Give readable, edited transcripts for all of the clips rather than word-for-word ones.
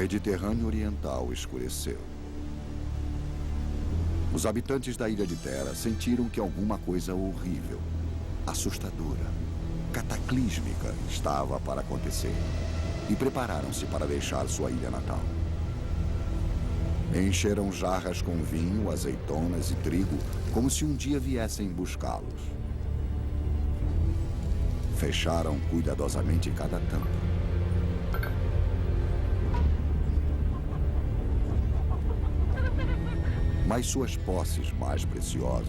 Mediterrâneo Oriental escureceu. Os habitantes da ilha de Terra sentiram que alguma coisa horrível, assustadora, cataclísmica estava para acontecer e prepararam-se para deixar sua ilha natal. Encheram jarras com vinho, azeitonas e trigo, como se um dia viessem buscá-los. Fecharam cuidadosamente cada tampa. Mas suas posses mais preciosas,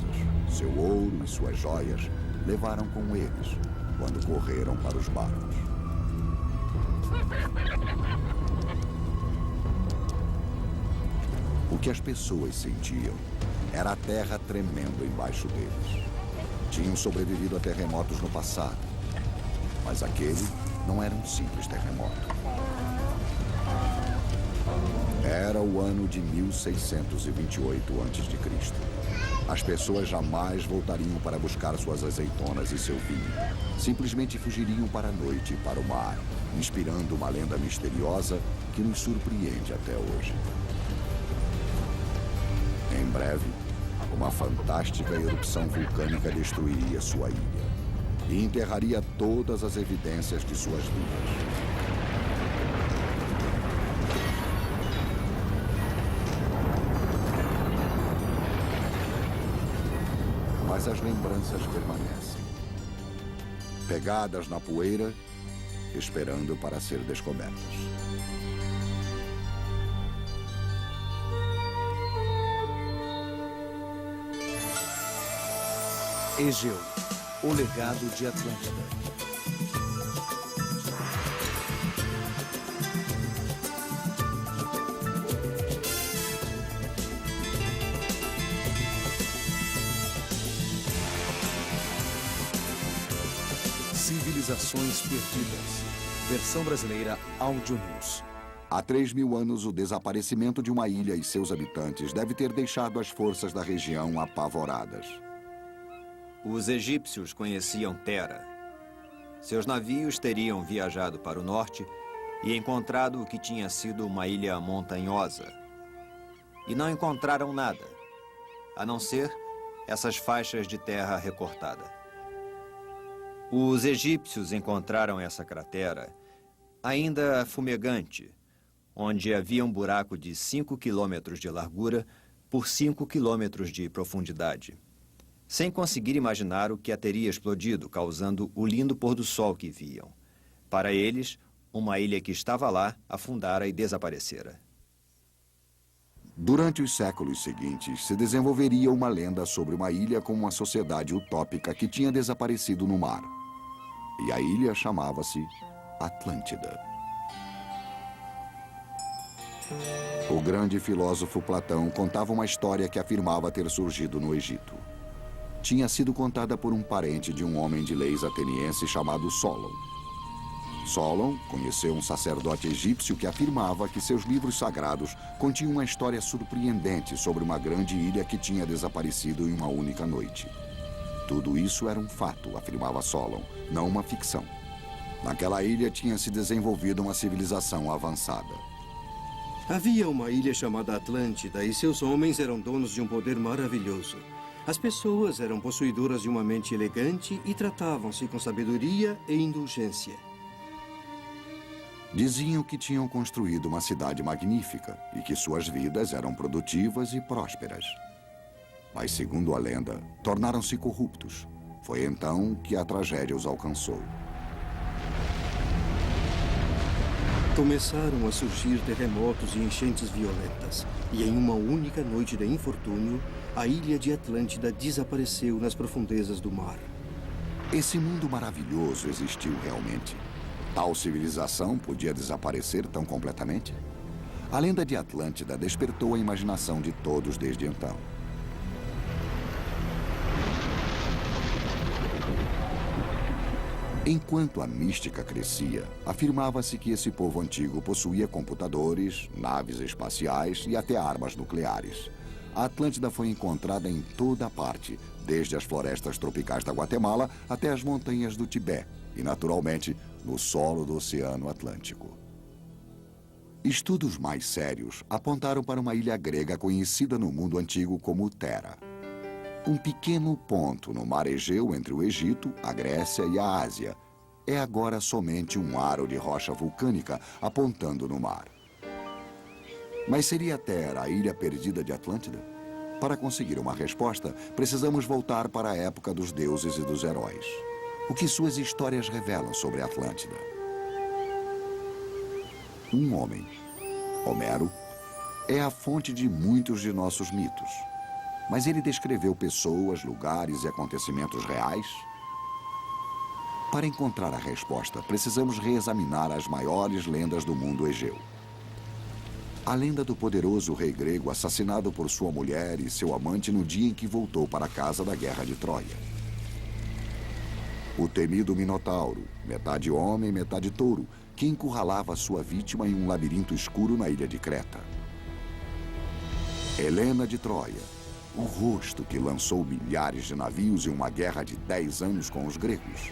seu ouro e suas joias, levaram com eles quando correram para os barcos. O que as pessoas sentiam era a terra tremendo embaixo deles. Tinham sobrevivido a terremotos no passado, mas aquele não era um simples terremoto. Era o ano de 1628 a.C. As pessoas jamais voltariam para buscar suas azeitonas e seu vinho. Simplesmente fugiriam para a noite e para o mar, inspirando uma lenda misteriosa que nos surpreende até hoje. Em breve, uma fantástica erupção vulcânica destruiria sua ilha e enterraria todas as evidências de suas vidas. Mas as lembranças permanecem, pegadas na poeira, esperando para ser descobertas. Egeu, o legado de Atlântida. Civilizações Perdidas. Versão brasileira Áudio News. Há 3.000 anos, o desaparecimento de uma ilha e seus habitantes deve ter deixado as forças da região apavoradas. Os egípcios conheciam Tera. Seus navios teriam viajado para o norte e encontrado o que tinha sido uma ilha montanhosa. E não encontraram nada, a não ser essas faixas de terra recortada. Os egípcios encontraram essa cratera ainda fumegante, onde havia um buraco de 5 quilômetros de largura por 5 quilômetros de profundidade, sem conseguir imaginar o que a teria explodido, causando o lindo pôr do sol que viam. Para eles, uma ilha que estava lá afundara e desaparecera. Durante os séculos seguintes, se desenvolveria uma lenda sobre uma ilha com uma sociedade utópica que tinha desaparecido no mar. E a ilha chamava-se Atlântida. O grande filósofo Platão contava uma história que afirmava ter surgido no Egito. Tinha sido contada por um parente de um homem de leis ateniense chamado Solon. Solon conheceu um sacerdote egípcio que afirmava que seus livros sagrados continham uma história surpreendente sobre uma grande ilha que tinha desaparecido em uma única noite. Tudo isso era um fato, afirmava Solon, não uma ficção. Naquela ilha tinha se desenvolvido uma civilização avançada. Havia uma ilha chamada Atlântida e seus homens eram donos de um poder maravilhoso. As pessoas eram possuidoras de uma mente elegante e tratavam-se com sabedoria e indulgência. Diziam que tinham construído uma cidade magnífica e que suas vidas eram produtivas e prósperas. Mas, segundo a lenda, tornaram-se corruptos. Foi então que a tragédia os alcançou. Começaram a surgir terremotos e enchentes violentas. E em uma única noite de infortúnio, a ilha de Atlântida desapareceu nas profundezas do mar. Esse mundo maravilhoso existiu realmente. Tal civilização podia desaparecer tão completamente? A lenda de Atlântida despertou a imaginação de todos desde então. Enquanto a mística crescia, afirmava-se que esse povo antigo possuía computadores, naves espaciais e até armas nucleares. A Atlântida foi encontrada em toda parte, desde as florestas tropicais da Guatemala até as montanhas do Tibete e, naturalmente, no solo do Oceano Atlântico. Estudos mais sérios apontaram para uma ilha grega conhecida no mundo antigo como Thera. Um pequeno ponto no mar Egeu entre o Egito, a Grécia e a Ásia é agora somente um aro de rocha vulcânica apontando no mar. Mas seria Thera a ilha perdida de Atlântida? Para conseguir uma resposta, precisamos voltar para a época dos deuses e dos heróis. O que suas histórias revelam sobre Atlântida? Um homem, Homero, é a fonte de muitos de nossos mitos. Mas ele descreveu pessoas, lugares e acontecimentos reais? Para encontrar a resposta, precisamos reexaminar as maiores lendas do mundo egeu. A lenda do poderoso rei grego assassinado por sua mulher e seu amante no dia em que voltou para casa da Guerra de Troia. O temido Minotauro, metade homem, metade touro, que encurralava sua vítima em um labirinto escuro na ilha de Creta. Helena de Troia, o rosto que lançou milhares de navios em uma guerra de 10 anos com os gregos.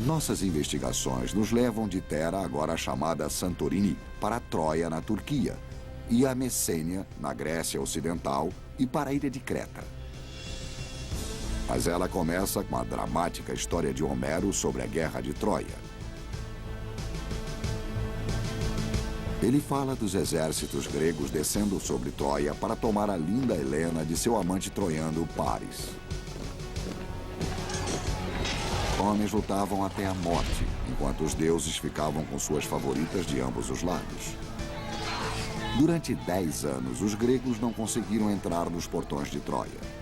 Nossas investigações nos levam de Thera, agora chamada Santorini, para Troia, na Turquia, e a Messênia, na Grécia Ocidental, e para a ilha de Creta. Mas ela começa com a dramática história de Homero sobre a Guerra de Troia. Ele fala dos exércitos gregos descendo sobre Troia para tomar a linda Helena de seu amante troiano, Paris. Homens lutavam até a morte, enquanto os deuses ficavam com suas favoritas de ambos os lados. Durante 10 anos, os gregos não conseguiram entrar nos portões de Troia.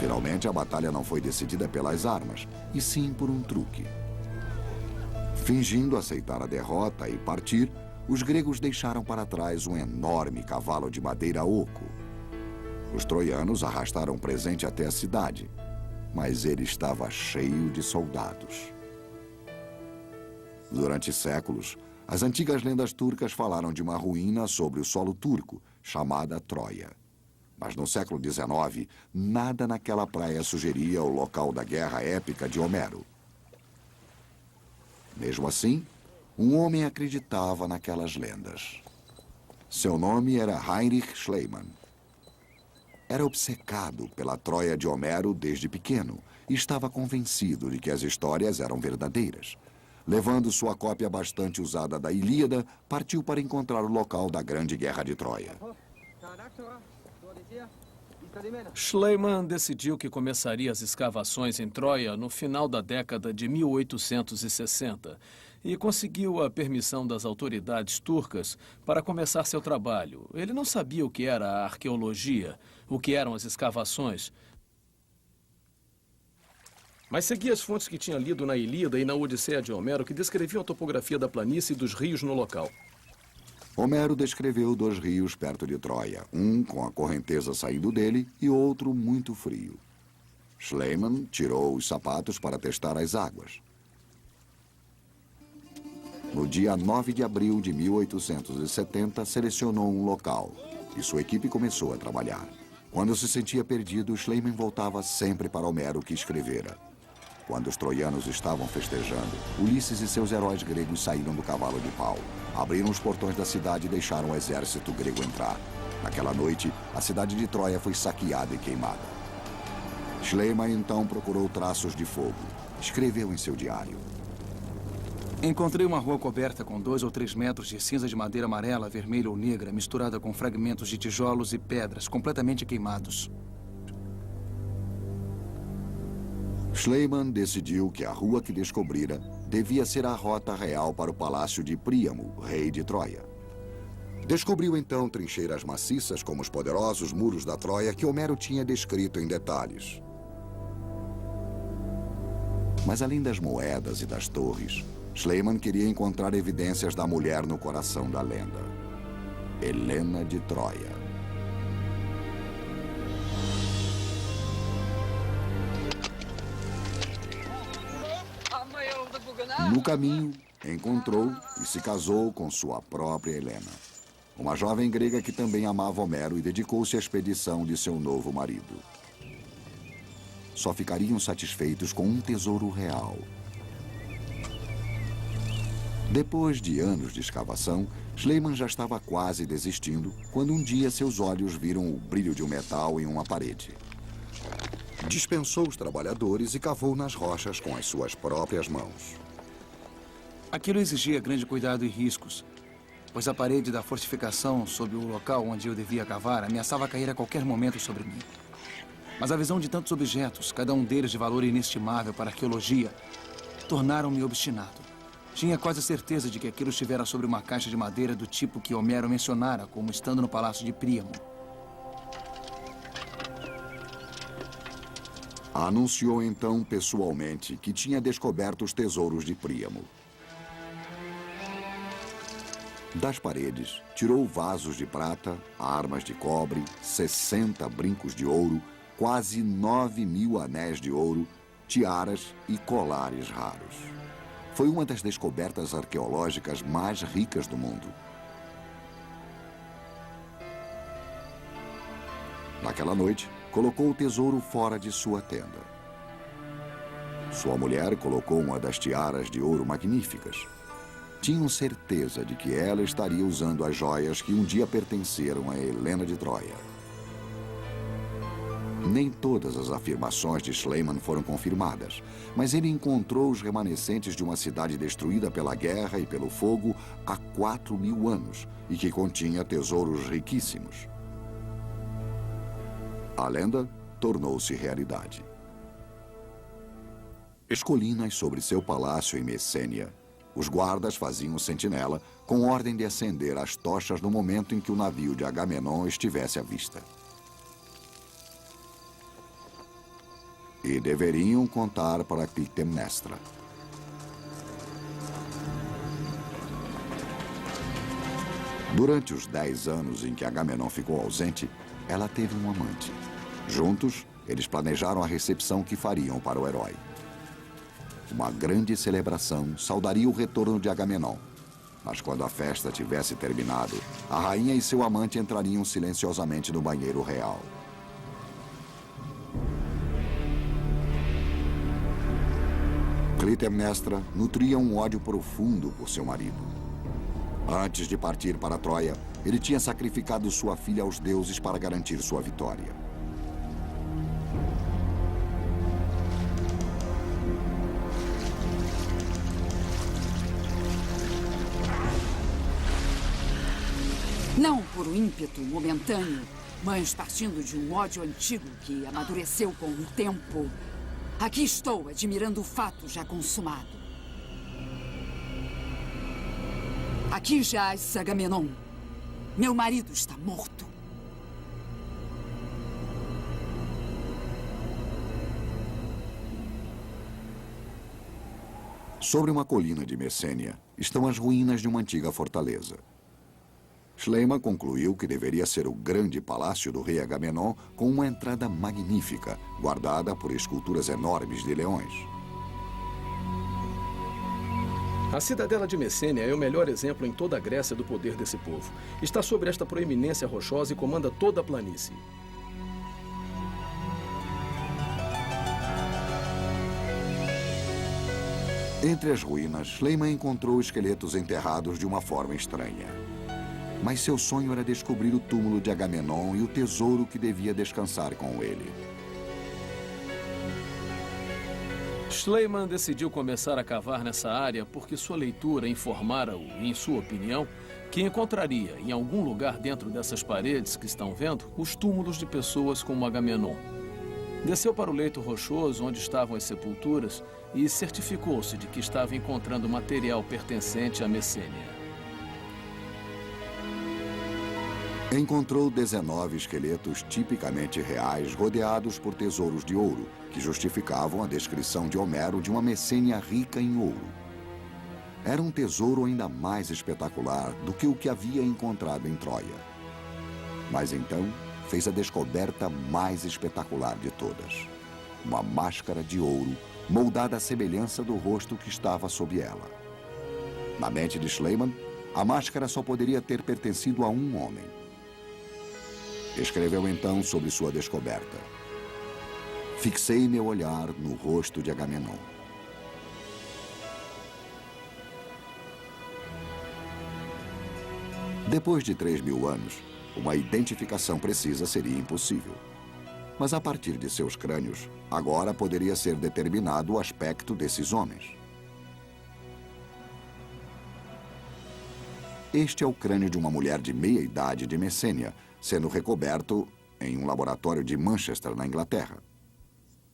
Finalmente, a batalha não foi decidida pelas armas, e sim por um truque. Fingindo aceitar a derrota e partir, os gregos deixaram para trás um enorme cavalo de madeira oco. Os troianos arrastaram o presente até a cidade, mas ele estava cheio de soldados. Durante séculos, as antigas lendas turcas falaram de uma ruína sobre o solo turco, chamada Troia. Mas no século XIX, nada naquela praia sugeria o local da guerra épica de Homero. Mesmo assim, um homem acreditava naquelas lendas. Seu nome era Heinrich Schliemann. Era obcecado pela Troia de Homero desde pequeno e estava convencido de que as histórias eram verdadeiras. Levando sua cópia bastante usada da Ilíada, partiu para encontrar o local da Grande Guerra de Troia. Schliemann decidiu que começaria as escavações em Troia no final da década de 1860 e conseguiu a permissão das autoridades turcas para começar seu trabalho. Ele não sabia o que era a arqueologia, o que eram as escavações, mas seguia as fontes que tinha lido na Ilíada e na Odisseia de Homero, que descreviam a topografia da planície e dos rios no local. Homero descreveu 2 rios perto de Troia, um com a correnteza saindo dele e outro muito frio. Schliemann tirou os sapatos para testar as águas. No dia 9 de abril de 1870, selecionou um local e sua equipe começou a trabalhar. Quando se sentia perdido, Schliemann voltava sempre para Homero, que escrevera. Quando os troianos estavam festejando, Ulisses e seus heróis gregos saíram do cavalo de pau. Abriram os portões da cidade e deixaram o exército grego entrar. Naquela noite, a cidade de Troia foi saqueada e queimada. Schliemann então procurou traços de fogo. Escreveu em seu diário. Encontrei uma rua coberta com 2 ou 3 metros de cinza de madeira amarela, vermelha ou negra, misturada com fragmentos de tijolos e pedras, completamente queimados. Schliemann decidiu que a rua que descobrira devia ser a rota real para o palácio de Príamo, rei de Troia. Descobriu então trincheiras maciças como os poderosos muros da Troia que Homero tinha descrito em detalhes. Mas além das moedas e das torres, Schliemann queria encontrar evidências da mulher no coração da lenda. Helena de Troia. No caminho, encontrou e se casou com sua própria Helena, uma jovem grega que também amava Homero e dedicou-se à expedição de seu novo marido. Só ficariam satisfeitos com um tesouro real, Depois de anos de escavação, Schliemann já estava quase desistindo quando um dia seus olhos viram o brilho de um metal em uma parede. Dispensou os trabalhadores e cavou nas rochas com as suas próprias mãos. Aquilo exigia grande cuidado e riscos, pois a parede da fortificação sob o local onde eu devia cavar ameaçava cair a qualquer momento sobre mim. Mas a visão de tantos objetos, cada um deles de valor inestimável para a arqueologia, tornaram-me obstinado. Tinha quase certeza de que aquilo estivera sobre uma caixa de madeira do tipo que Homero mencionara como estando no palácio de Príamo. Anunciou então pessoalmente que tinha descoberto os tesouros de Príamo. Das paredes, tirou vasos de prata, armas de cobre, 60 brincos de ouro, quase 9.000 anéis de ouro, tiaras e colares raros. Foi uma das descobertas arqueológicas mais ricas do mundo. Naquela noite, colocou o tesouro fora de sua tenda. Sua mulher colocou uma das tiaras de ouro magníficas. Tinham certeza de que ela estaria usando as joias que um dia pertenceram a Helena de Troia. Nem todas as afirmações de Schliemann foram confirmadas, mas ele encontrou os remanescentes de uma cidade destruída pela guerra e pelo fogo há 4.000 anos e que continha tesouros riquíssimos. A lenda tornou-se realidade. As colinas sobre seu palácio em Messênia, os guardas faziam sentinela com ordem de acender as tochas no momento em que o navio de Agamenon estivesse à vista. E deveriam contar para Clitemnestra. Durante os 10 anos em que Agamenon ficou ausente, ela teve um amante. Juntos, eles planejaram a recepção que fariam para o herói. Uma grande celebração saudaria o retorno de Agamenon. Mas quando a festa tivesse terminado, a rainha e seu amante entrariam silenciosamente no banheiro real. Clitemnestra nutria um ódio profundo por seu marido. Antes de partir para Troia, ele tinha sacrificado sua filha aos deuses para garantir sua vitória. Não por um ímpeto momentâneo, mas partindo de um ódio antigo que amadureceu com o tempo. Aqui estou, admirando o fato já consumado. Aqui jaz Agamenon. Meu marido está morto. Sobre uma colina de Messênia estão as ruínas de uma antiga fortaleza. Schliemann concluiu que deveria ser o grande palácio do rei Agamenon com uma entrada magnífica, guardada por esculturas enormes de leões. A cidadela de Messênia é o melhor exemplo em toda a Grécia do poder desse povo. Está sobre esta proeminência rochosa e comanda toda a planície. Entre as ruínas, Schliemann encontrou esqueletos enterrados de uma forma estranha. Mas seu sonho era descobrir o túmulo de Agamenon e o tesouro que devia descansar com ele. Schliemann decidiu começar a cavar nessa área porque sua leitura informara-o, em sua opinião, que encontraria, em algum lugar dentro dessas paredes que estão vendo, os túmulos de pessoas como Agamenon. Desceu para o leito rochoso onde estavam as sepulturas e certificou-se de que estava encontrando material pertencente a Messênia. Encontrou 19 esqueletos tipicamente reais rodeados por tesouros de ouro, que justificavam a descrição de Homero de uma Messênia rica em ouro. Era um tesouro ainda mais espetacular do que o que havia encontrado em Troia. Mas então fez a descoberta mais espetacular de todas. Uma máscara de ouro moldada à semelhança do rosto que estava sob ela. Na mente de Schliemann, a máscara só poderia ter pertencido a um homem. Escreveu então sobre sua descoberta. Fixei meu olhar no rosto de Agamenon. Depois de 3.000 anos, uma identificação precisa seria impossível. Mas a partir de seus crânios, agora poderia ser determinado o aspecto desses homens. Este é o crânio de uma mulher de meia-idade de Messênia, sendo recoberto em um laboratório de Manchester, na Inglaterra.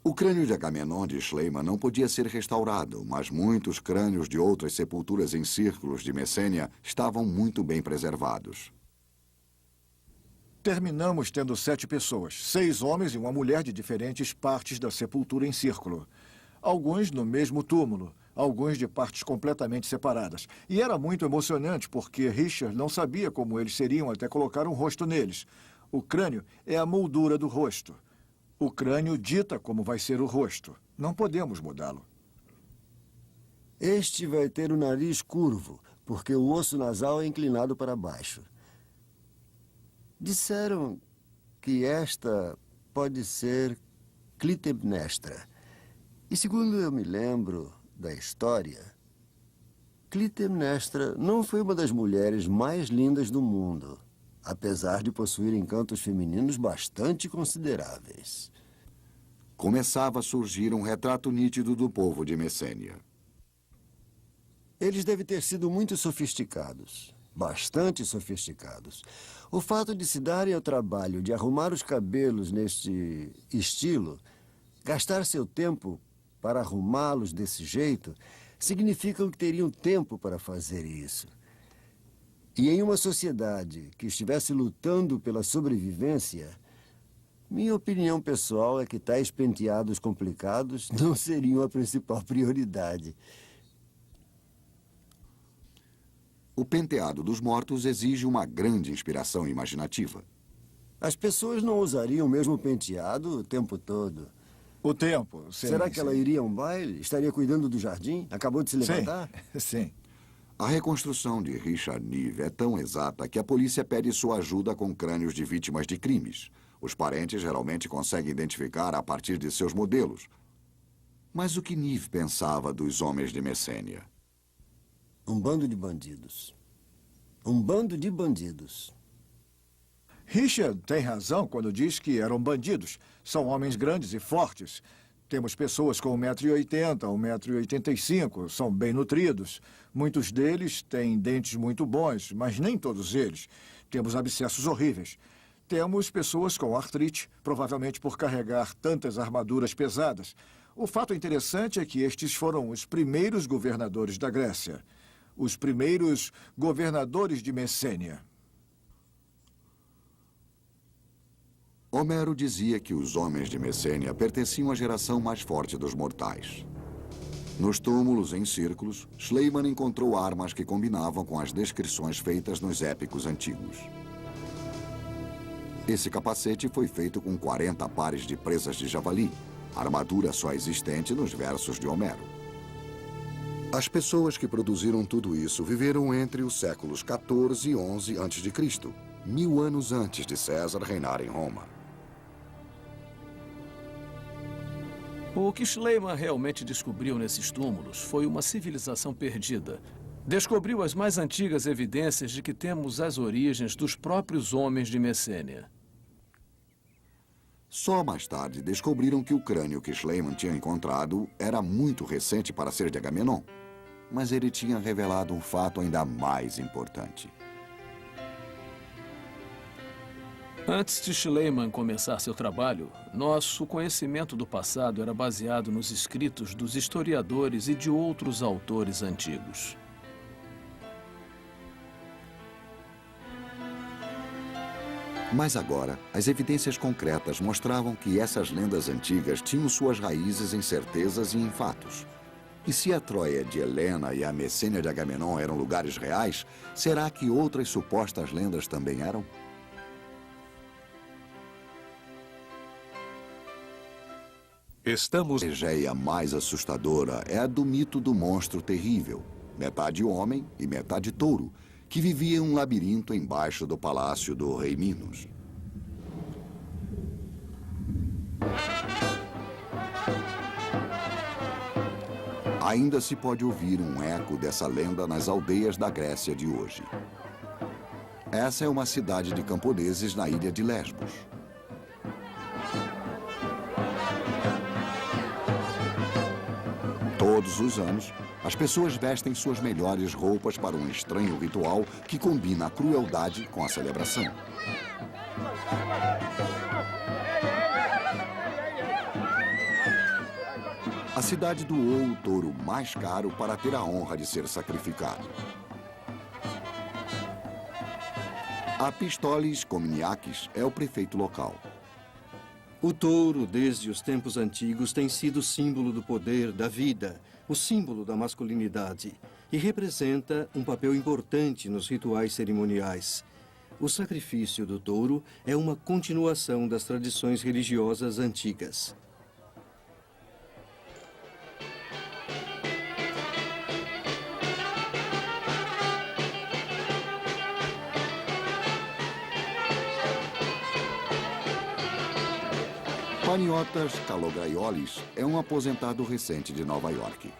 O crânio de Agamenon de Schliemann não podia ser restaurado, mas muitos crânios de outras sepulturas em círculos de Messênia estavam muito bem preservados. Terminamos tendo 7 pessoas, 6 homens e uma mulher de diferentes partes da sepultura em círculo. Alguns no mesmo túmulo, alguns de partes completamente separadas. E era muito emocionante porque Richard não sabia como eles seriam até colocar um rosto neles. O crânio é a moldura do rosto. O crânio dita como vai ser o rosto. Não podemos mudá-lo. Este vai ter o nariz curvo, porque o osso nasal é inclinado para baixo. Disseram que esta pode ser Clytemnestra. E segundo eu me lembro da história, Clytemnestra não foi uma das mulheres mais lindas do mundo, apesar de possuir encantos femininos bastante consideráveis. Começava a surgir um retrato nítido do povo de Messênia. Eles devem ter sido muito sofisticados, bastante sofisticados. O fato de se darem ao trabalho de arrumar os cabelos neste estilo, gastar seu tempo para arrumá-los desse jeito, significa que teriam tempo para fazer isso. E em uma sociedade que estivesse lutando pela sobrevivência, minha opinião pessoal é que tais penteados complicados não seriam a principal prioridade. O penteado dos mortos exige uma grande inspiração imaginativa. As pessoas não usariam o mesmo penteado o tempo todo. O tempo, sim. Será que ela iria a um baile? Estaria cuidando do jardim? Acabou de se levantar? Sim. A reconstrução de Richard Neve é tão exata que a polícia pede sua ajuda com crânios de vítimas de crimes. Os parentes geralmente conseguem identificar a partir de seus modelos. Mas o que Neve pensava dos homens de Messênia? Um bando de bandidos. Um bando de bandidos. Richard tem razão quando diz que eram bandidos. São homens grandes e fortes. Temos pessoas com 1,80 m, 1,85 m, são bem nutridos. Muitos deles têm dentes muito bons, mas nem todos eles. Temos abscessos horríveis. Temos pessoas com artrite, provavelmente por carregar tantas armaduras pesadas. O fato interessante é que estes foram os primeiros governadores da Grécia. Os primeiros governadores de Messênia. Homero dizia que os homens de Messênia pertenciam à geração mais forte dos mortais. Nos túmulos em círculos, Schliemann encontrou armas que combinavam com as descrições feitas nos épicos antigos. Esse capacete foi feito com 40 pares de presas de javali, armadura só existente nos versos de Homero. As pessoas que produziram tudo isso viveram entre os séculos 14 e 11 a.C., 1000 anos antes de César reinar em Roma. O que Schliemann realmente descobriu nesses túmulos foi uma civilização perdida. Descobriu as mais antigas evidências de que temos as origens dos próprios homens de Messênia. Só mais tarde descobriram que o crânio que Schliemann tinha encontrado era muito recente para ser de Agamenon. Mas ele tinha revelado um fato ainda mais importante. Antes de Schliemann começar seu trabalho, nosso conhecimento do passado era baseado nos escritos dos historiadores e de outros autores antigos. Mas agora, as evidências concretas mostravam que essas lendas antigas tinham suas raízes em certezas e em fatos. E se a Troia de Helena e a Messênia de Agamenon eram lugares reais, será que outras supostas lendas também eram? Estamos... A Egeia mais assustadora é a do mito do monstro terrível, metade homem e metade touro, que vivia em um labirinto embaixo do palácio do rei Minos. Ainda se pode ouvir um eco dessa lenda nas aldeias da Grécia de hoje. Essa é uma cidade de camponeses na ilha de Lesbos. Todos os anos, as pessoas vestem suas melhores roupas para um estranho ritual que combina a crueldade com a celebração. A cidade doou o touro mais caro para ter a honra de ser sacrificado. Apistolis Komniakis é o prefeito local. O touro, desde os tempos antigos, tem sido símbolo do poder, da vida, o símbolo da masculinidade, e representa um papel importante nos rituais cerimoniais. O sacrifício do touro é uma continuação das tradições religiosas antigas. Paniotas Kalograiolis é um aposentado recente de Nova York.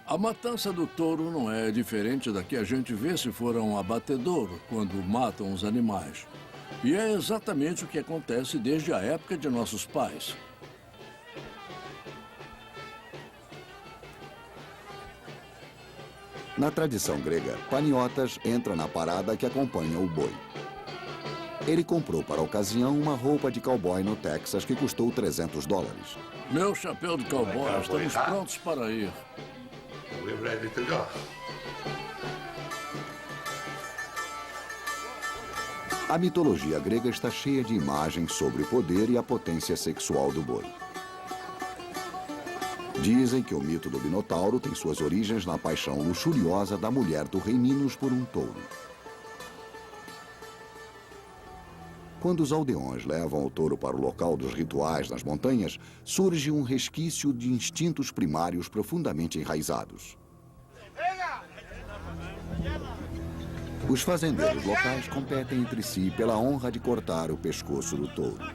A matança do touro não é diferente da que a gente vê se for a um abatedouro, quando matam os animais. E é exatamente o que acontece desde a época de nossos pais. Na tradição grega, Paniotas entra na parada que acompanha o boi. Ele comprou para a ocasião uma roupa de cowboy no Texas que custou $300. Meu chapéu de cowboy, estamos prontos para ir. We're ready to go. A mitologia grega está cheia de imagens sobre o poder e a potência sexual do boi. Dizem que o mito do Minotauro tem suas origens na paixão luxuriosa da mulher do rei Minos por um touro. Quando os aldeões levam o touro para o local dos rituais nas montanhas, surge um resquício de instintos primários profundamente enraizados. Os fazendeiros locais competem entre si pela honra de cortar o pescoço do touro.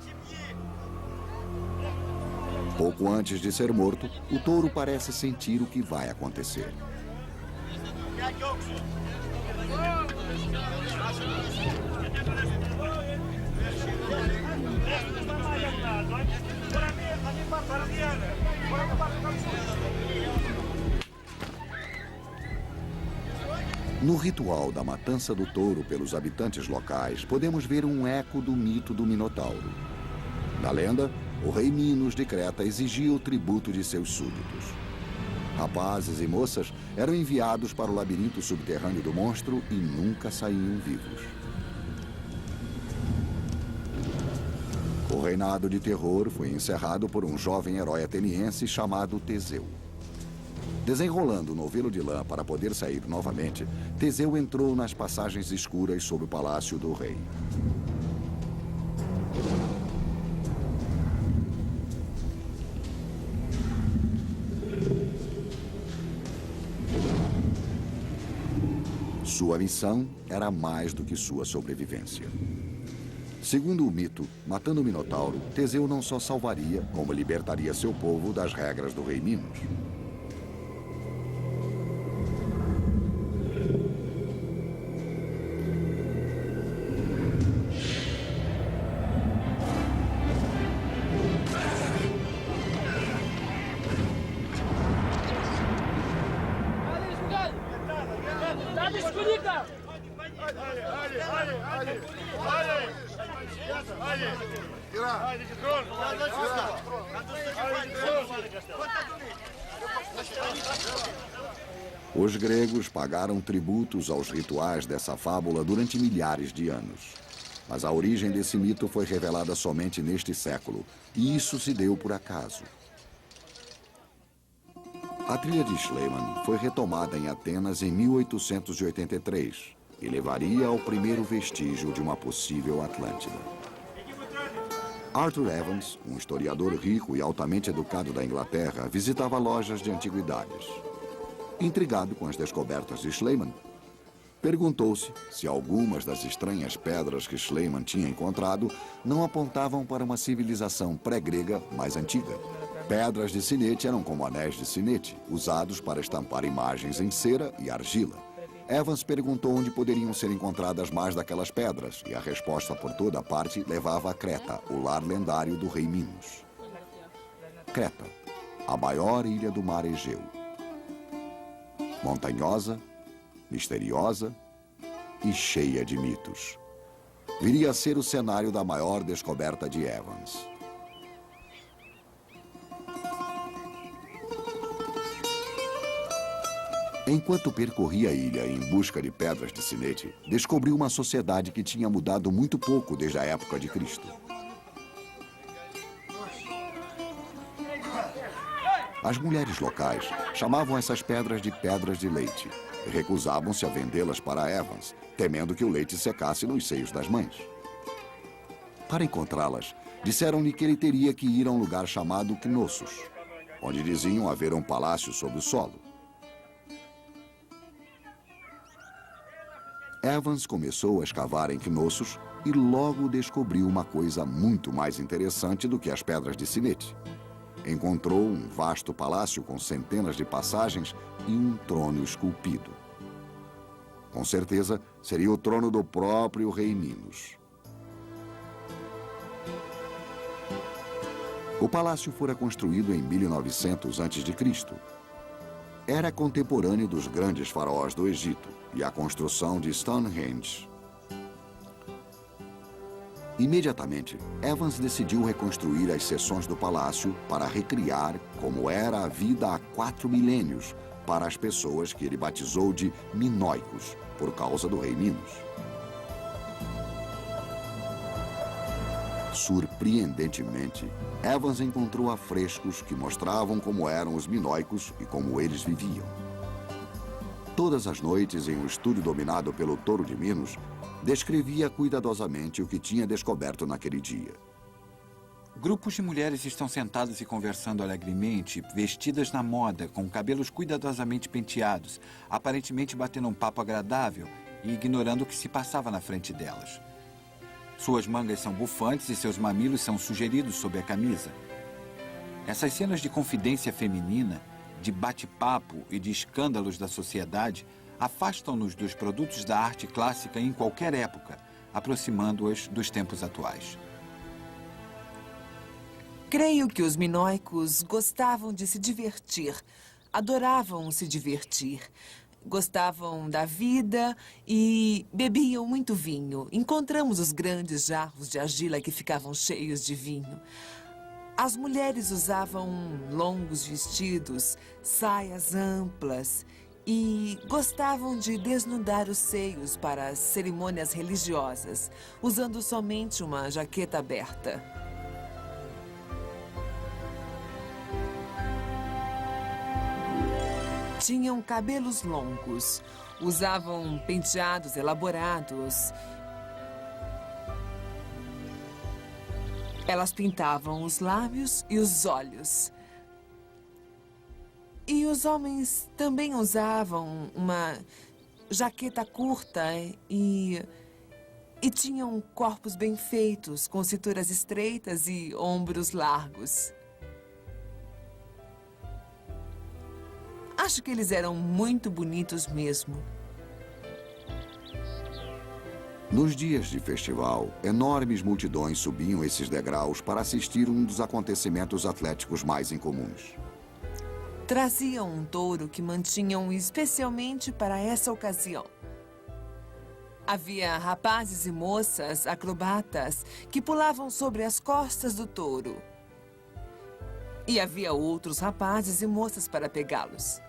Pouco antes de ser morto, o touro parece sentir o que vai acontecer. No ritual da matança do touro pelos habitantes locais, podemos ver um eco do mito do Minotauro. Na lenda, o rei Minos de Creta exigia o tributo de seus súditos. Rapazes e moças eram enviados para o labirinto subterrâneo do monstro e nunca saíam vivos. O reinado de terror foi encerrado por um jovem herói ateniense chamado Teseu. Desenrolando o novelo de lã para poder sair novamente, Teseu entrou nas passagens escuras sob o palácio do rei. Sua missão era mais do que sua sobrevivência. Segundo o mito, matando o Minotauro, Teseu não só salvaria, como libertaria seu povo das regras do rei Minos. Os gregos pagaram tributos aos rituais dessa fábula durante milhares de anos. Mas a origem desse mito foi revelada somente neste século, e isso se deu por acaso. A trilha de Schliemann foi retomada em Atenas em 1883 e levaria ao primeiro vestígio de uma possível Atlântida. Arthur Evans, um historiador rico e altamente educado da Inglaterra, visitava lojas de antiguidades. Intrigado com as descobertas de Schliemann, perguntou-se se algumas das estranhas pedras que Schliemann tinha encontrado não apontavam para uma civilização pré-grega mais antiga. Pedras de sinete eram como anéis de sinete, usados para estampar imagens em cera e argila. Evans perguntou onde poderiam ser encontradas mais daquelas pedras, e a resposta por toda a parte levava a Creta, o lar lendário do rei Minos. Creta, a maior ilha do mar Egeu. Montanhosa, misteriosa e cheia de mitos. Viria a ser o cenário da maior descoberta de Evans. Enquanto percorria a ilha em busca de pedras de sinete, descobriu uma sociedade que tinha mudado muito pouco desde a época de Cristo. As mulheres locais chamavam essas pedras de pedras de leite e recusavam-se a vendê-las para Evans, temendo que o leite secasse nos seios das mães. Para encontrá-las, disseram-lhe que ele teria que ir a um lugar chamado Knossos, onde diziam haver um palácio sob o solo. Evans começou a escavar em Knossos e logo descobriu uma coisa muito mais interessante do que as pedras de sinete. Encontrou um vasto palácio com centenas de passagens e um trono esculpido. Com certeza, seria o trono do próprio rei Minos. O palácio fora construído em 1900 a.C. Era contemporâneo dos grandes faraós do Egito e a construção de Stonehenge. Imediatamente, Evans decidiu reconstruir as seções do palácio para recriar como era a vida há 4 milênios para as pessoas que ele batizou de minoicos, por causa do rei Minos. Surpreendentemente, Evans encontrou afrescos que mostravam como eram os minoicos e como eles viviam. Todas as noites, em um estúdio dominado pelo Touro de Minos, descrevia cuidadosamente o que tinha descoberto naquele dia. Grupos de mulheres estão sentadas e conversando alegremente, vestidas na moda, com cabelos cuidadosamente penteados, aparentemente batendo um papo agradável e ignorando o que se passava na frente delas. Suas mangas são bufantes e seus mamilos são sugeridos sob a camisa. Essas cenas de confidência feminina, de bate-papo e de escândalos da sociedade afastam-nos dos produtos da arte clássica em qualquer época, aproximando-as dos tempos atuais. Creio que os minoicos gostavam de se divertir, adoravam se divertir. Gostavam da vida e bebiam muito vinho. Encontramos os grandes jarros de argila que ficavam cheios de vinho. As mulheres usavam longos vestidos, saias amplas e gostavam de desnudar os seios para as cerimônias religiosas, usando somente uma jaqueta aberta. Tinham cabelos longos, usavam penteados elaborados. Elas pintavam os lábios e os olhos. E os homens também usavam uma jaqueta curta e tinham corpos bem feitos, com cinturas estreitas e ombros largos. Acho que eles eram muito bonitos mesmo. Nos dias de festival, enormes multidões subiam esses degraus para assistir um dos acontecimentos atléticos mais incomuns. Traziam um touro que mantinham especialmente para essa ocasião. Havia rapazes e moças acrobatas que pulavam sobre as costas do touro. E havia outros rapazes e moças para pegá-los.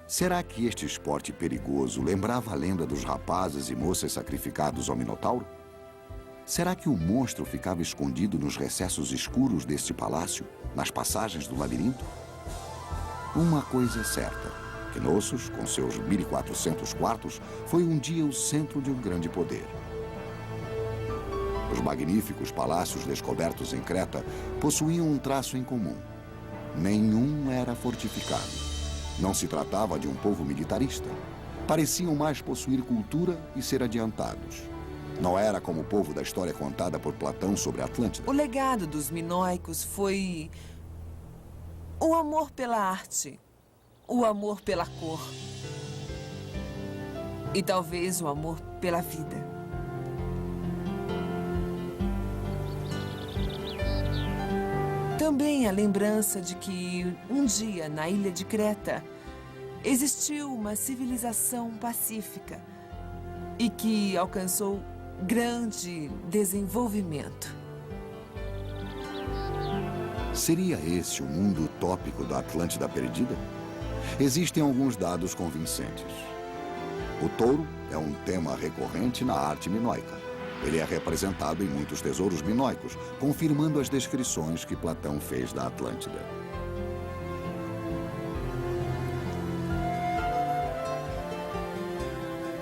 Será que este esporte perigoso lembrava a lenda dos rapazes e moças sacrificados ao Minotauro? Será que o monstro ficava escondido nos recessos escuros deste palácio, nas passagens do labirinto? Uma coisa é certa: Knossos, com seus 1.400 quartos, foi um dia o centro de um grande poder. Os magníficos palácios descobertos em Creta possuíam um traço em comum: nenhum era fortificado. Não se tratava de um povo militarista. Pareciam mais possuir cultura e ser adiantados. Não era como o povo da história contada por Platão sobre a Atlântida. O legado dos minoicos foi o amor pela arte, o amor pela cor. E talvez o amor pela vida. Também a lembrança de que um dia, na ilha de Creta, existiu uma civilização pacífica e que alcançou grande desenvolvimento. Seria esse o mundo utópico da Atlântida perdida? Existem alguns dados convincentes. O touro é um tema recorrente na arte minoica. Ele é representado em muitos tesouros minoicos, confirmando as descrições que Platão fez da Atlântida.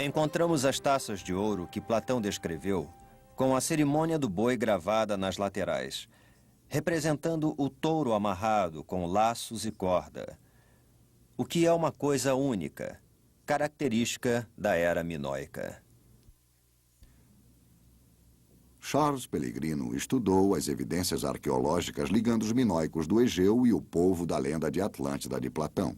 Encontramos as taças de ouro que Platão descreveu com a cerimônia do boi gravada nas laterais, representando o touro amarrado com laços e corda, o que é uma coisa única, característica da era minoica. Charles Pellegrino estudou as evidências arqueológicas ligando os minoicos do Egeu e o povo da lenda de Atlântida de Platão.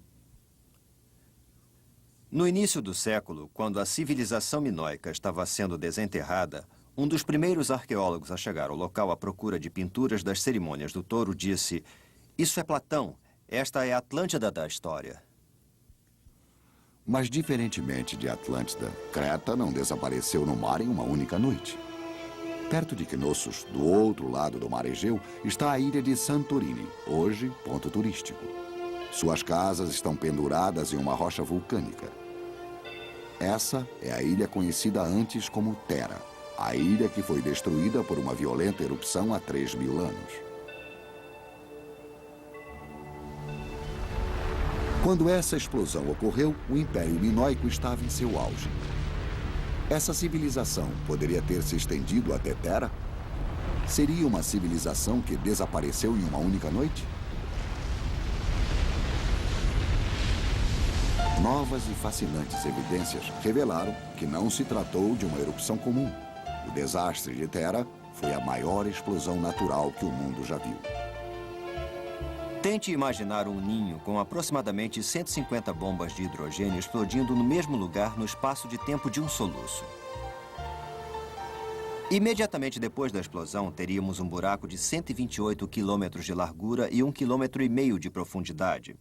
No início do século, quando a civilização minoica estava sendo desenterrada, um dos primeiros arqueólogos a chegar ao local à procura de pinturas das cerimônias do touro disse: "Isso é Platão, esta é a Atlântida da história." Mas, diferentemente de Atlântida, Creta não desapareceu no mar em uma única noite. Perto de Knossos, do outro lado do mar Egeu, está a ilha de Santorini, hoje ponto turístico. Suas casas estão penduradas em uma rocha vulcânica. Essa é a ilha conhecida antes como Thera, a ilha que foi destruída por uma violenta erupção há 3.000 anos. Quando essa explosão ocorreu, o Império Minoico estava em seu auge. Essa civilização poderia ter se estendido até Thera? Seria uma civilização que desapareceu em uma única noite? Novas e fascinantes evidências revelaram que não se tratou de uma erupção comum. O desastre de Thera foi a maior explosão natural que o mundo já viu. Tente imaginar um ninho com aproximadamente 150 bombas de hidrogênio explodindo no mesmo lugar no espaço de tempo de um soluço. Imediatamente depois da explosão, teríamos um buraco de 128 quilômetros de largura e 1,5 km de profundidade.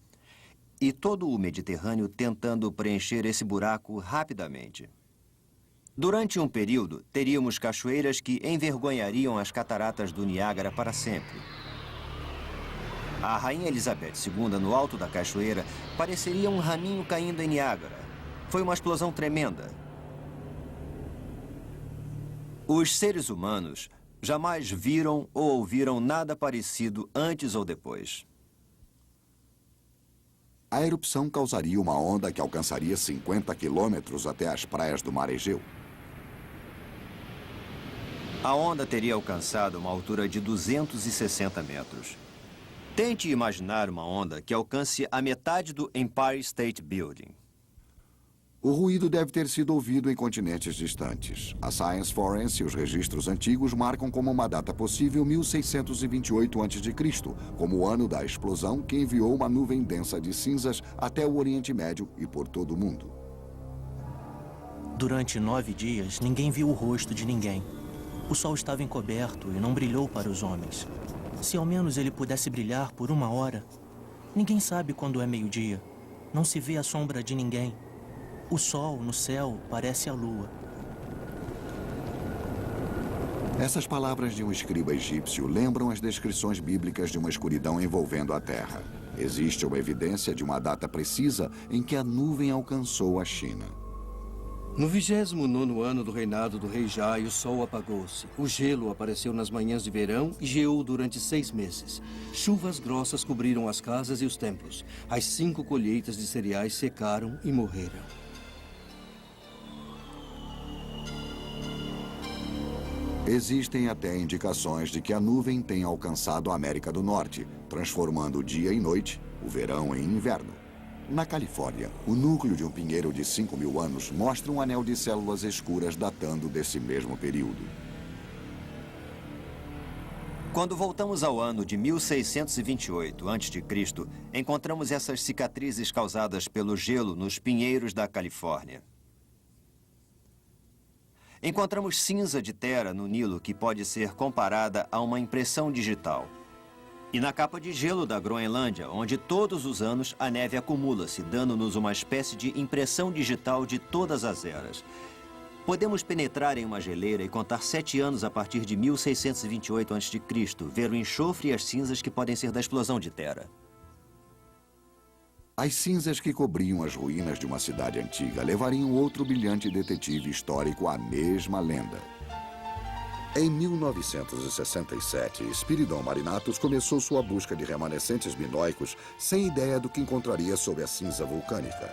E todo o Mediterrâneo tentando preencher esse buraco rapidamente. Durante um período, teríamos cachoeiras que envergonhariam as cataratas do Niágara para sempre. A Rainha Elizabeth II, no alto da cachoeira, pareceria um raminho caindo em Niágara. Foi uma explosão tremenda. Os seres humanos jamais viram ou ouviram nada parecido antes ou depois. A erupção causaria uma onda que alcançaria 50 quilômetros até as praias do mar Egeu. A onda teria alcançado uma altura de 260 metros. Tente imaginar uma onda que alcance a metade do Empire State Building. O ruído deve ter sido ouvido em continentes distantes. A Science Forense e os registros antigos marcam como uma data possível 1628 a.C., como o ano da explosão que enviou uma nuvem densa de cinzas até o Oriente Médio e por todo o mundo. Durante 9 dias, ninguém viu o rosto de ninguém. O sol estava encoberto e não brilhou para os homens. Se ao menos ele pudesse brilhar por 1 hora. Ninguém sabe quando é meio-dia. Não se vê a sombra de ninguém. O sol no céu parece a lua. Essas palavras de um escriba egípcio lembram as descrições bíblicas de uma escuridão envolvendo a terra. Existe uma evidência de uma data precisa em que a nuvem alcançou a China. No 29º ano do reinado do rei Jai, o sol apagou-se. O gelo apareceu nas manhãs de verão e geou durante 6 meses. Chuvas grossas cobriram as casas e os templos. As 5 colheitas de cereais secaram e morreram. Existem até indicações de que a nuvem tenha alcançado a América do Norte, transformando o dia em noite, o verão em inverno. Na Califórnia, o núcleo de um pinheiro de 5.000 anos mostra um anel de células escuras datando desse mesmo período. Quando voltamos ao ano de 1628 a.C., encontramos essas cicatrizes causadas pelo gelo nos pinheiros da Califórnia. Encontramos cinza de Terra no Nilo que pode ser comparada a uma impressão digital. E na capa de gelo da Groenlândia, onde todos os anos a neve acumula-se, dando-nos uma espécie de impressão digital de todas as eras. Podemos penetrar em uma geleira e contar 7 anos a partir de 1628 a.C., ver o enxofre e as cinzas que podem ser da explosão de Terra. As cinzas que cobriam as ruínas de uma cidade antiga levariam outro brilhante detetive histórico à mesma lenda. Em 1967, Spiridon Marinatus começou sua busca de remanescentes minoicos sem ideia do que encontraria sob a cinza vulcânica.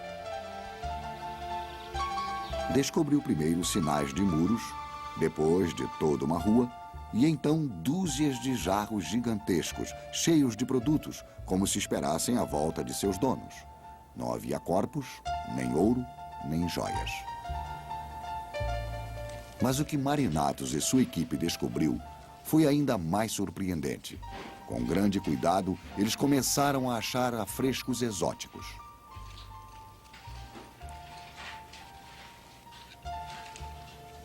Descobriu primeiro sinais de muros, depois de toda uma rua, e então dúzias de jarros gigantescos, cheios de produtos, como se esperassem a volta de seus donos. Não havia corpos, nem ouro, nem joias. Mas o que Marinatus e sua equipe descobriu foi ainda mais surpreendente. Com grande cuidado, eles começaram a achar afrescos exóticos.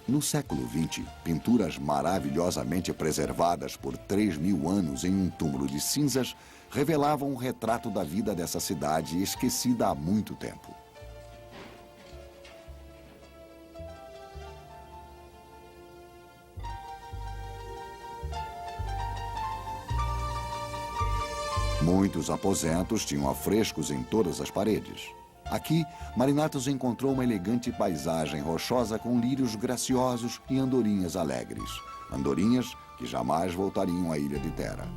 No século XX, pinturas maravilhosamente preservadas por 3.000 anos em um túmulo de cinzas revelavam um retrato da vida dessa cidade esquecida há muito tempo. Muitos aposentos tinham afrescos em todas as paredes. Aqui, Marinatus encontrou uma elegante paisagem rochosa com lírios graciosos e andorinhas alegres. Andorinhas que jamais voltariam à ilha de Terra.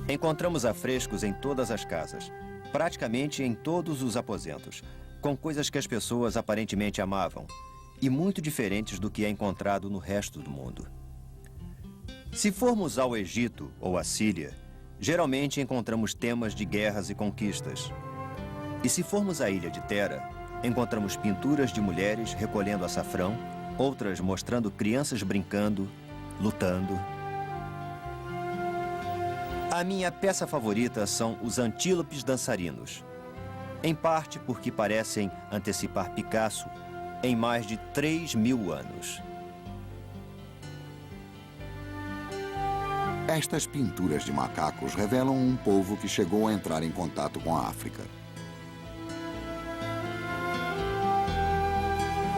Encontramos afrescos em todas as casas, praticamente em todos os aposentos, com coisas que as pessoas aparentemente amavam, e muito diferentes do que é encontrado no resto do mundo. Se formos ao Egito ou à Síria, geralmente encontramos temas de guerras e conquistas. E se formos à ilha de Terra, encontramos pinturas de mulheres recolhendo açafrão, outras mostrando crianças brincando, lutando. A minha peça favorita são os antílopes dançarinos. Em parte porque parecem antecipar Picasso em mais de 3.000 anos. Estas pinturas de macacos revelam um povo que chegou a entrar em contato com a África.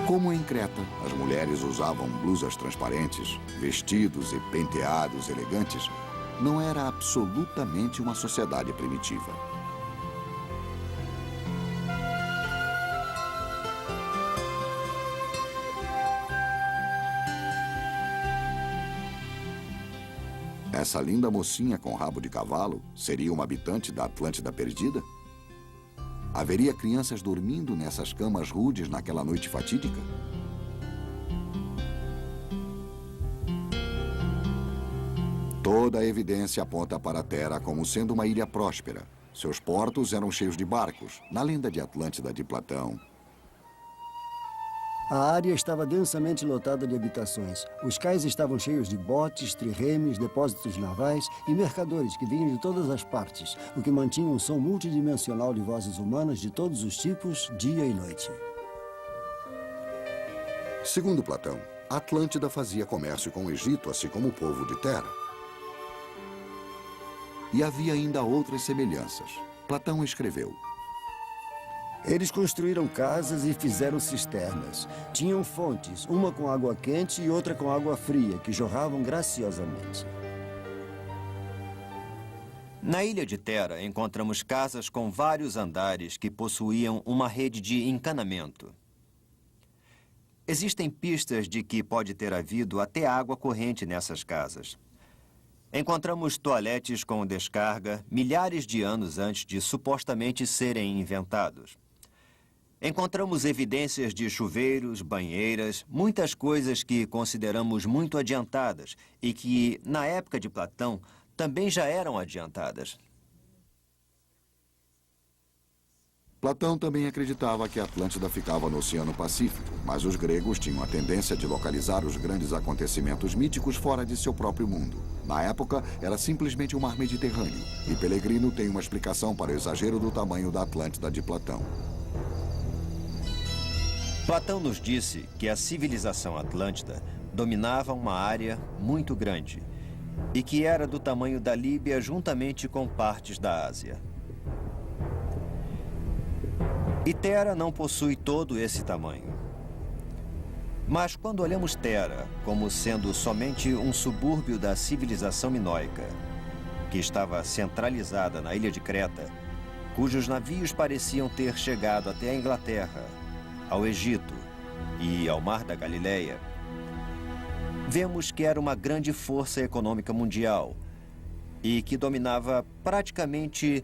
Como em Creta, as mulheres usavam blusas transparentes, vestidos e penteados elegantes, não era absolutamente uma sociedade primitiva. Essa linda mocinha com rabo de cavalo seria uma habitante da Atlântida perdida? Haveria crianças dormindo nessas camas rudes naquela noite fatídica? Toda a evidência aponta para a Terra como sendo uma ilha próspera. Seus portos eram cheios de barcos, na lenda de Atlântida de Platão. A área estava densamente lotada de habitações. Os cais estavam cheios de botes, trirremes, depósitos navais e mercadores que vinham de todas as partes, o que mantinha um som multidimensional de vozes humanas de todos os tipos, dia e noite. Segundo Platão, a Atlântida fazia comércio com o Egito, assim como o povo de Terra. E havia ainda outras semelhanças. Platão escreveu: Eles construíram casas e fizeram cisternas. Tinham fontes, uma com água quente e outra com água fria, que jorravam graciosamente. Na ilha de Terra, encontramos casas com vários andares que possuíam uma rede de encanamento. Existem pistas de que pode ter havido até água corrente nessas casas. Encontramos toaletes com descarga milhares de anos antes de supostamente serem inventados. Encontramos evidências de chuveiros, banheiras, muitas coisas que consideramos muito adiantadas e que, na época de Platão, também já eram adiantadas. Platão também acreditava que a Atlântida ficava no Oceano Pacífico, mas os gregos tinham a tendência de localizar os grandes acontecimentos míticos fora de seu próprio mundo. Na época, era simplesmente o mar Mediterrâneo, e Pellegrino tem uma explicação para o exagero do tamanho da Atlântida de Platão. Platão nos disse que a civilização atlântida dominava uma área muito grande e que era do tamanho da Líbia juntamente com partes da Ásia. E Tera não possui todo esse tamanho. Mas quando olhamos Tera como sendo somente um subúrbio da civilização minoica, que estava centralizada na ilha de Creta, cujos navios pareciam ter chegado até a Inglaterra, ao Egito e ao Mar da Galileia, vemos que era uma grande força econômica mundial e que dominava praticamente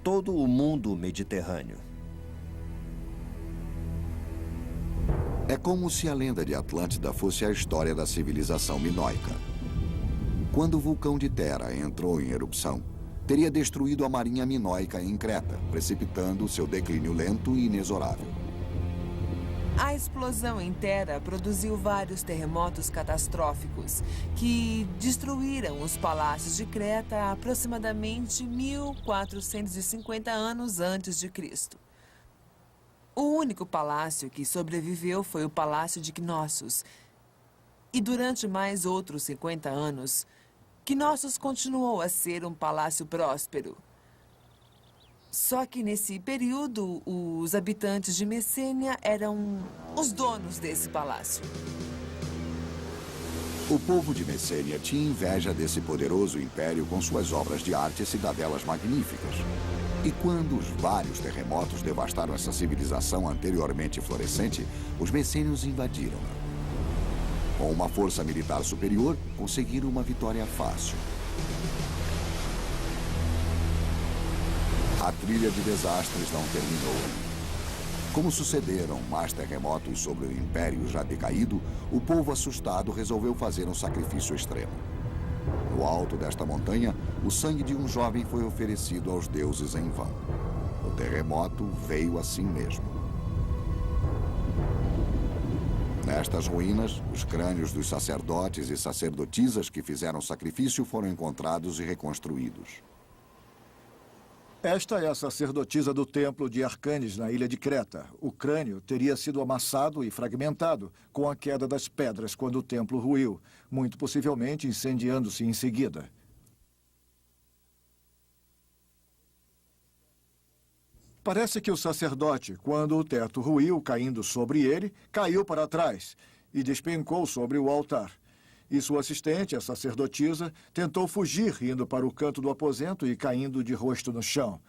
todo o mundo mediterrâneo. É como se a lenda de Atlântida fosse a história da civilização minoica. Quando o vulcão de Tera entrou em erupção, teria destruído a marinha minoica em Creta, precipitando seu declínio lento e inexorável. A explosão em Tera produziu vários terremotos catastróficos que destruíram os palácios de Creta há aproximadamente 1450 anos antes de Cristo. O único palácio que sobreviveu foi o Palácio de Knossos. E durante mais outros 50 anos, Knossos continuou a ser um palácio próspero. Só que nesse período, os habitantes de Messênia eram os donos desse palácio. O povo de Messênia tinha inveja desse poderoso império com suas obras de arte e cidadelas magníficas. E quando os vários terremotos devastaram essa civilização anteriormente florescente, os messênios invadiram-na. Com uma força militar superior, conseguiram uma vitória fácil. A trilha de desastres não terminou aí. Como sucederam mais terremotos sobre o império já decaído, o povo assustado resolveu fazer um sacrifício extremo. No alto desta montanha, o sangue de um jovem foi oferecido aos deuses em vão. O terremoto veio assim mesmo. Nestas ruínas, os crânios dos sacerdotes e sacerdotisas que fizeram sacrifício foram encontrados e reconstruídos. Esta é a sacerdotisa do templo de Arcanes, na ilha de Creta. O crânio teria sido amassado e fragmentado com a queda das pedras quando o templo ruiu, muito possivelmente incendiando-se em seguida. Parece que o sacerdote, quando o teto ruiu, caindo sobre ele, caiu para trás e despencou sobre o altar. E sua assistente, a sacerdotisa, tentou fugir, indo para o canto do aposento e caindo de rosto no chão.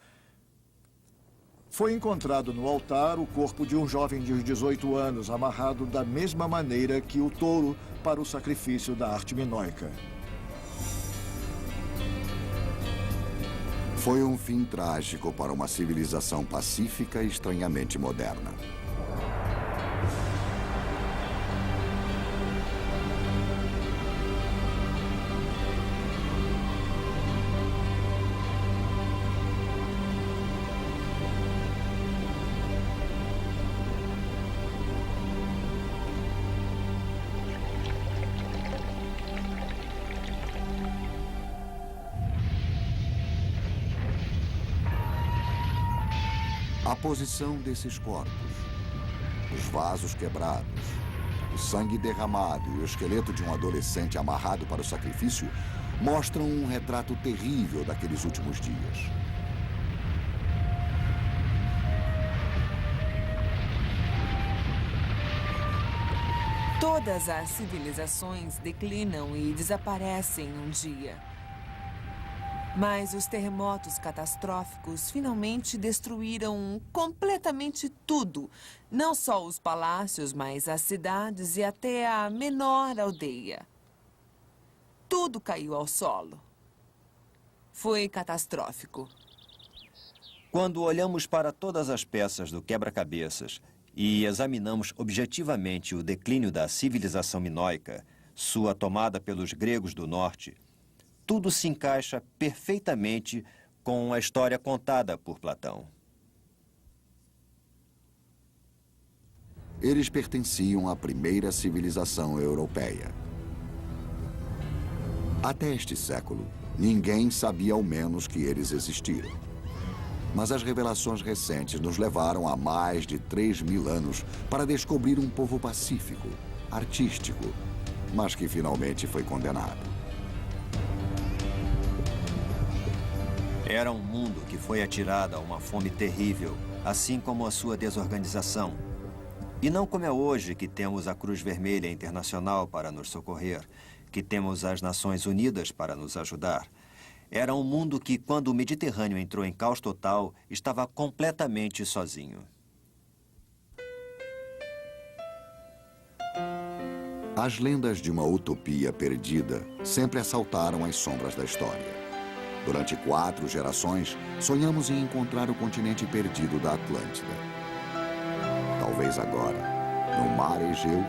Foi encontrado no altar o corpo de um jovem de 18 anos, amarrado da mesma maneira que o touro para o sacrifício da arte minoica. Foi um fim trágico para uma civilização pacífica e estranhamente moderna. A posição desses corpos, os vasos quebrados, o sangue derramado e o esqueleto de um adolescente amarrado para o sacrifício mostram um retrato terrível daqueles últimos dias. Todas as civilizações declinam e desaparecem um dia. Mas os terremotos catastróficos finalmente destruíram completamente tudo. Não só os palácios, mas as cidades e até a menor aldeia. Tudo caiu ao solo. Foi catastrófico. Quando olhamos para todas as peças do quebra-cabeças e examinamos objetivamente o declínio da civilização minoica, sua tomada pelos gregos do norte, tudo se encaixa perfeitamente com a história contada por Platão. Eles pertenciam à primeira civilização europeia. Até este século, ninguém sabia ao menos que eles existiram. Mas as revelações recentes nos levaram a mais de 3.000 anos para descobrir um povo pacífico, artístico, mas que finalmente foi condenado. Era um mundo que foi atirado a uma fome terrível, assim como a sua desorganização. E não como é hoje, que temos a Cruz Vermelha Internacional para nos socorrer, que temos as Nações Unidas para nos ajudar. Era um mundo que, quando o Mediterrâneo entrou em caos total, estava completamente sozinho. As lendas de uma utopia perdida sempre assaltaram as sombras da história. Durante 4 gerações, sonhamos em encontrar o continente perdido da Atlântida. Talvez agora, no mar Egeu,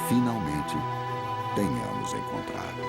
finalmente tenhamos encontrado.